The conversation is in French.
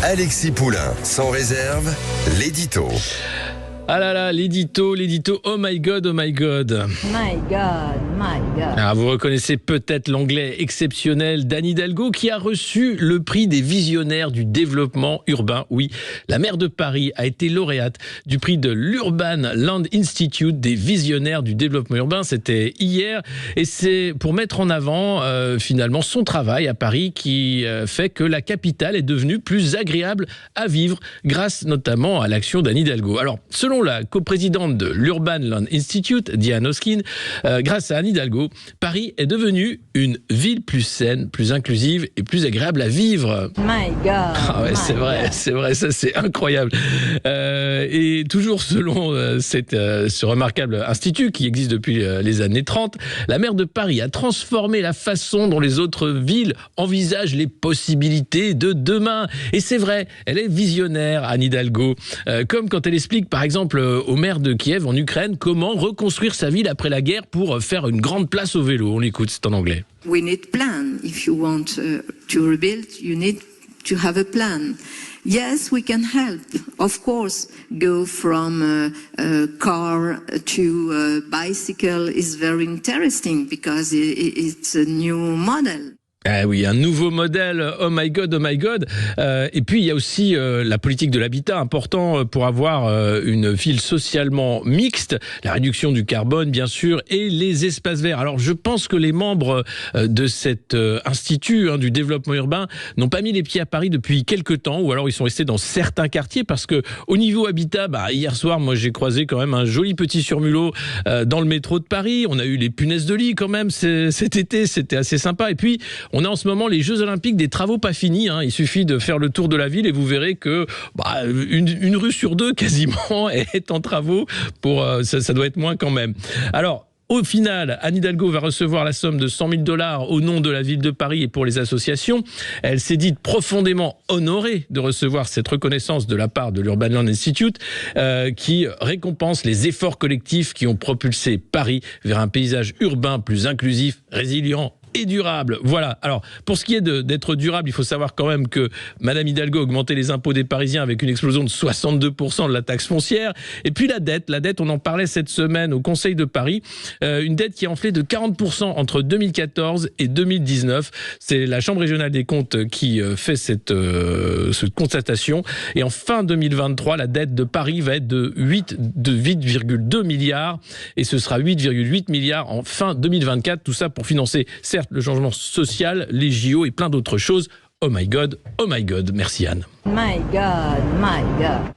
Alexis Poulain, sans réserve, l'édito. Ah là là, l'édito, oh my god, oh my god. My God, my God. Ah, vous reconnaissez peut-être l'anglais exceptionnel d'Anne Hidalgo qui a reçu le prix des visionnaires du développement urbain. Oui, la maire de Paris a été lauréate du prix de l'Urban Land Institute des visionnaires du développement urbain. C'était hier et c'est pour mettre en avant finalement son travail à Paris qui fait que la capitale est devenue plus agréable à vivre grâce notamment à l'action d'Anne Hidalgo. Alors, selon la coprésidente de l'Urban Land Institute, Diane Hoskin, grâce à Anne Hidalgo, Paris est devenue une ville plus saine, plus inclusive et plus agréable à vivre. My God. Ah ouais, c'est vrai, ça c'est incroyable. Et toujours selon ce remarquable institut qui existe depuis les années 30, la maire de Paris a transformé la façon dont les autres villes envisagent les possibilités de demain. Et c'est vrai, elle est visionnaire, Anne Hidalgo, comme quand elle explique par exemple au maire de Kiev en Ukraine comment reconstruire sa ville après la guerre pour faire une grande place au vélo. On l'écoute, c'est en anglais. We need plan. If you want to rebuild, you need to have a plan. Yes, we can help. Of course, go from car to bicycle is very interesting because it's a new model. Ah oui, un nouveau modèle, oh my god, oh my god. Et puis il y a aussi la politique de l'habitat, important pour avoir une ville socialement mixte, la réduction du carbone bien sûr, et les espaces verts. Alors je pense que les membres de cet institut du développement urbain n'ont pas mis les pieds à Paris depuis quelques temps, ou alors ils sont restés dans certains quartiers, parce que au niveau habitat, hier soir, moi j'ai croisé quand même un joli petit surmulot dans le métro de Paris. On a eu les punaises de lit quand même cet été, c'était assez sympa. Et puis on a en ce moment les Jeux Olympiques des travaux pas finis. Il suffit de faire le tour de la ville et vous verrez que une rue sur deux quasiment est en travaux. Ça doit être moins quand même. Alors, au final, Anne Hidalgo va recevoir la somme de $100 000 au nom de la ville de Paris et pour les associations. Elle s'est dite profondément honorée de recevoir cette reconnaissance de la part de l'Urban Land Institute qui récompense les efforts collectifs qui ont propulsé Paris vers un paysage urbain plus inclusif, résilient et durable. Voilà. Alors, pour ce qui est d'être durable, il faut savoir quand même que Madame Hidalgo a augmenté les impôts des Parisiens avec une explosion de 62% de la taxe foncière. Et puis la dette, on en parlait cette semaine au Conseil de Paris, une dette qui a enflé de 40% entre 2014 et 2019. C'est la Chambre régionale des comptes qui fait cette constatation. Et en fin 2023, la dette de Paris va être de 8,2 milliards et ce sera 8,8 milliards en fin 2024. Tout ça pour financer, certes, le changement social, les JO et plein d'autres choses. Oh my God, oh my God. Merci Anne. My God, my God.